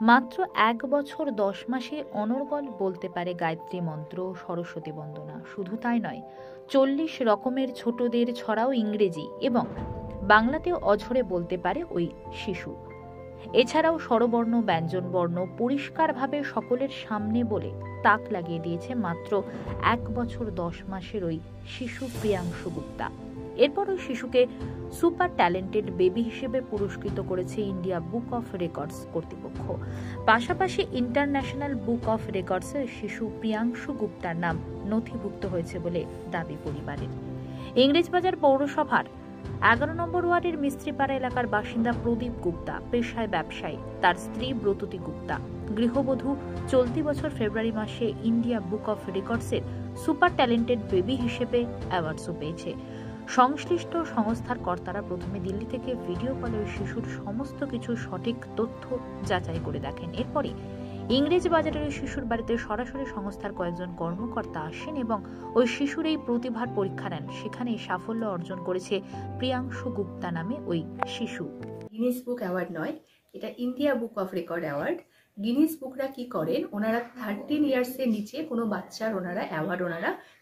মাত্র 1 বছর 10 মাসে অনর্গল বলতে পারে গায়ত্রী মন্ত্র, সরস্বতী বন্দনা। শুধু তাই নয়, 40 রকমের ছোটদের ছড়াও ইংরেজি এবং বাংলাতেও অঝরে বলতে পারে ওই শিশু। এছাড়াও স্বরবর্ণ, ব্যঞ্জনবর্ণ পরিষ্কারভাবে সকলের সামনে বলে তাক লাগিয়ে দিয়েছে মাত্র 1 বছর 10 মাসের ওই শিশু প্রিয়াংশু গুপ্তা। এরপর ওই শিশুকে সুপার ট্যালেন্টেড বেবি হিসেবে পুরস্কৃত করেছে ইন্ডিয়া বুক অফ রেকর্ডস কর্তৃপক্ষ। পাশাপাশি ইন্টারন্যাশনাল বুক অফ রেকর্ডসে শিশু প্রিয়াংশু গুপ্তার নাম নথিভুক্ত হয়েছে বলে দাবি পরিবারের। ইংরেজবাজার পৌরসভার 11 নম্বর ওয়ার্ডের মিস্ত্রিপাড়া এলাকার বাসিন্দা প্রদীপ গুপ্তা পেশায় ব্যবসায়ী। তার স্ত্রী ব্রততী গুপ্তা গৃহবধূ। চলতি বছর ফেব্রুয়ারি মাসে ইন্ডিয়া বুক অফ রেকর্ডসের সুপার ট্যালেন্টেড বেবি হিসেবে অ্যাওয়ার্ডসও পেয়েছে। সংশ্লিষ্ট সংস্থার কর্তারা প্রথমে দিল্লি থেকে ভিডিও কলে ওই শিশুর সমস্ত কিছু সঠিক তথ্য যাচাই করে দেখেন। এরপরে ইংরেজ বাজারের ওই শিশুর বাড়িতে সরাসরি সংস্থার কয়েকজন কর্মকর্তা আসেন এবং ওই শিশুর এই প্রতিভার পরীক্ষা নেন। সেখানে সাফল্য অর্জন করেছে প্রিয়াংশু গুপ্তা নামে ওই শিশু। গিনিস বুক অ্যাওয়ার্ড নয়, এটা India book of record award. Guinness বুকরা কি করেন, ওনারা 13 ইয়ার্সের নিচে কোনো বাচ্চার অ্যাওয়ার্ড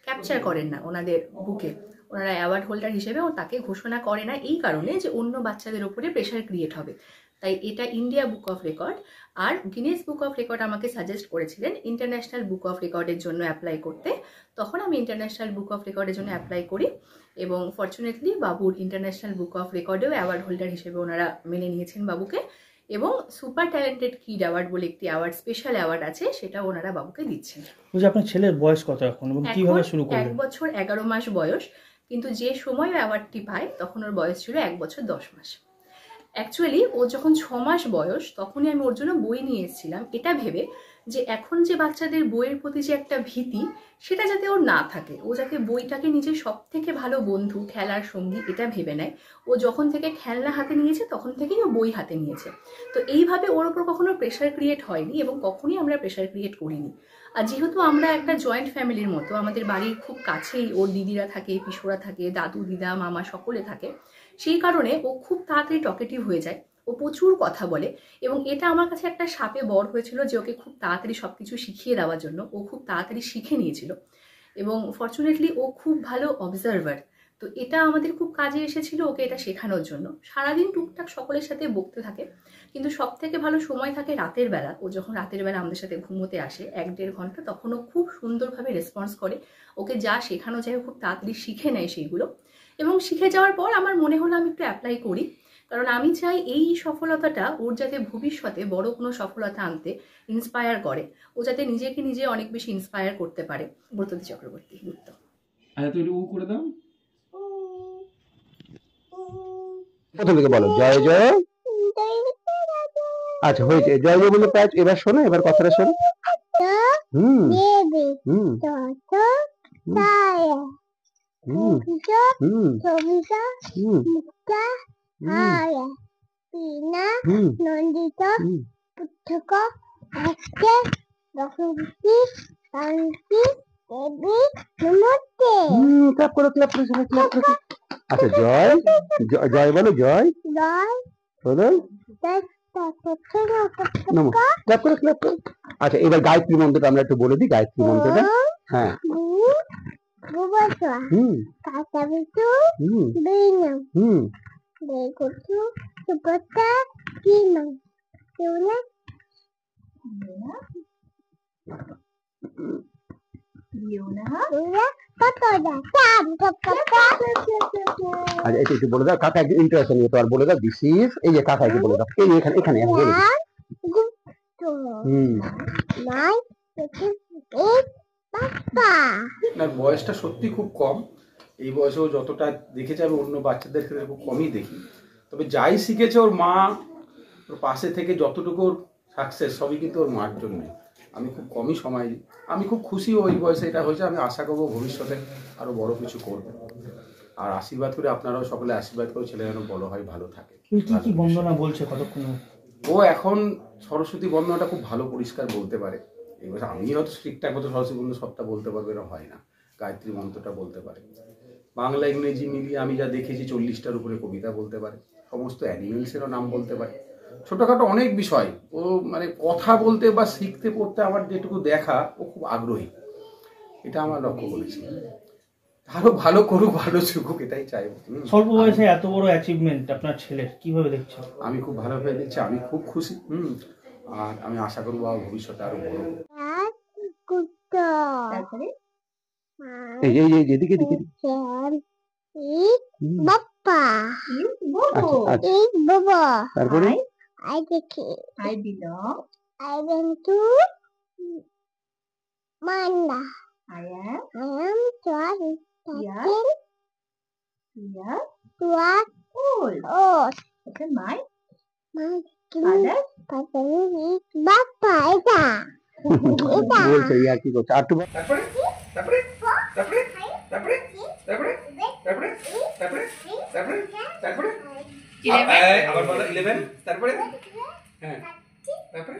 ক্যাপচার করেন না ওনাদের বুকে। ওনারা অ্যাওয়ার্ড হোল্ডার হিসেবে তাকে ঘোষণা করে না, এই কারণে যে অন্য বাচ্চাদের উপরে প্রেশার ক্রিয়েট হবে। তাই এটা ইন্ডিয়া বুক অফ রেকর্ড। আর গিনেস বুক অফ রেকর্ড আমাকে সাজেস্ট করেছিলেন ইন্টারন্যাশনাল বুক অফ রেকর্ডের জন্য অ্যাপ্লাই করতে। তখন আমি ইন্টারন্যাশনাল বুক অফ রেকর্ডের জন্য অ্যাপ্লাই করি এবং ফর্চুনেটলি বাবুর ইন্টারন্যাশনাল বুক অফ রেকর্ডেও অ্যাওয়ার্ড হোল্ডার হিসেবে ওনারা মেনে নিয়েছেন বাবুকে। এবং সুপার ট্যালেন্টেড কিড অ্যাওয়ার্ড বলে একটি অ্যাওয়ার্ড, স্পেশাল অ্যাওয়ার্ড আছে, সেটা ওনারা বাবুকে দিচ্ছেন। আপনার ছেলের বয়স কত এখন এবং কিভাবে শুরু করলেন? 1 বছর 11 মাস বয়স, কিন্তু যে সময় অ্যাওয়ার্ডটি পায় তখন ওর বয়স ছিল 1 বছর 10 মাস। অ্যাকচুয়ালি ও যখন 6 মাস বয়স তখনই আমি ওর জন্য বই নিয়ে এসেছিলাম, এটা ভেবে যে এখন যে বাচ্চাদের বইয়ের প্রতি যে একটা ভীতি, সেটা যাতে ওর না থাকে। ও যাতে বইটাকে নিজের সব থেকে ভালো বন্ধু, খেলার সঙ্গী এটা ভেবে নেয়। ও যখন থেকে খেলনা হাতে নিয়েছে তখন থেকেই ও বই হাতে নিয়েছে। তো এইভাবে ওর ওপর কখনো প্রেশার ক্রিয়েট হয়নি এবং কখনোই আমরা প্রেশার ক্রিয়েট করিনি। আর যেহেতু আমরা একটা জয়েন্ট ফ্যামিলির মতো, আমাদের বাড়ির খুব কাছেই ওর দিদিরা থাকে, পিসোরা থাকে, দাদু দিদা মামা সকলে থাকে, সেই কারণে ও খুব তাড়াতাড়ি টকেটিভ হয়ে যায়। ও প্রচুর কথা বলে এবং এটা আমার কাছে একটা শাপে বর হয়েছিল যে ওকে খুব তাড়াতাড়ি সবকিছু শিখিয়ে দেওয়ার জন্য। ও খুব তাড়াতাড়ি শিখে নিয়েছিল এবং ফর্চুনেটলি ও খুব ভালো অবজারভার। তো এটা আমাদের খুব কাজে এসেছিল ওকে এটা শেখানোর জন্য। সারাদিন টুকটাক সকলের সাথে বকতে থাকে, কিন্তু সব থেকে ভালো সময় থাকে রাতের বেলা। ও যখন রাতের বেলা আমাদের সাথে ঘুমোতে আসে 1-1.5 ঘন্টা, তখন ও খুব সুন্দরভাবে রেসপন্স করে। ওকে যা শেখানো যায় খুব তাড়াতাড়ি শিখে নেয় সেইগুলো। এবং শিখে যাওয়ার পর আমার মনে হলো আমি একটু অ্যাপ্লাই করি, কারণ আমি চাই এই সফলতাটা ওর যাতে ভবিষ্যতে বড় কোনো সফলতা আনতে ইন্সপায়ার করে। ও যাতে নিজেকে নিজে অনেক বেশি ইন্সপায়ার করতে পারে। ব্রততী চক্রবর্তী গুপ্ত। করে দাও। প্রথম থেকে বলো জয় জয়। আচ্ছা হয়েছে, জয় জয় বলে কাজ। এবার শোনো, এবার কথাটা শোনো। আচ্ছা জয় জয় বলো, জয় বলো। আচ্ছা এবার গায়ত্রী মন্ত্রটা আমরা একটু বলে দিই। গায়ত্রী মন্ত্রটা, হ্যাঁ, আচ্ছা এটা একটু বলে দাও। কাকা একটু ইন্টারেস্ট নিয়ে তো আর বলে দাও। দিস ইজ, এই যে কাকা একটু বলে দাও, এই এখানে এখানে বলে দাও। না, বয়সটা সত্যি খুব কম। এই বয়সেও যতটা দেখেছে আমি অন্য বাচ্চাদের ক্ষেত্রে খুব কমই দেখি। তবে যাই শিখেছে ওর মা ওর পাশে থেকে যতটুকু সাকসেস সবই কিন্তু ওর মার জন্য। আমি খুব কমই সময়, আমি খুব খুশি ওই বয়সে এটা হয়েছে। আমি আশা করবো ভবিষ্যতে আরো বড় কিছু করবে। আর আশীর্বাদ করে আপনারাও সকলে আশীর্বাদ করে ছেলে যেন বড় হয়, ভালো থাকে। কি বন্দনা বলছে কতক্ষণ? ও এখন সরস্বতী বন্দনাটা খুব ভালো পরিষ্কার বলতে পারে। এবার আমি হয়তো ঠিকঠাক মতো সরস্বতী বন্দনা সবটা বলতে পারবে না, হয় না। গায়ত্রী মন্ত্রটা বলতে পারে। বাংলা ইংরেজি মিলিয়ে আমি যা দেখেছি 40টার উপরে কবিতা বলতে পারে। সমস্ত অ্যানিমেলসেরও নাম বলতে পারে। ছোটখাটো অনেক বিষয় ও মানে কথা বলতে বা শিখতে পড়তে আমার যেটুকু দেখা ও খুব আগ্রহী, এটা আমার লক্ষ্য করেছি। আরো ভালো করুক, ভালো শিখুক, এটাই চাইবো। স্বল্প বয়সে এত বড় অ্যাচিভমেন্ট আপনার ছেলের, কিভাবে দেখছেন? আমি খুব ভালোভাবে দেখছি, আমি খুব খুশি। আর আমি আশা করবো ভবিষ্যতে আরো বড় হোক। তারপরে এই এই এই এদিকে এদিকে বাপ্পা আচ্ছা বাবা তারপরে I দেখি I belong, I went to Manda. I am, I am 12 Yeah. here, what old. old. Okay, my My father, father is Bappa. Ita. বলছে আর কি করছে আর তো তারপরে তারপরে তারপরে তারপরে তারপরে তারপরে তারপরে তারপরে তারপরে আবার বলো 11, তারপরে হ্যাঁ তারপরে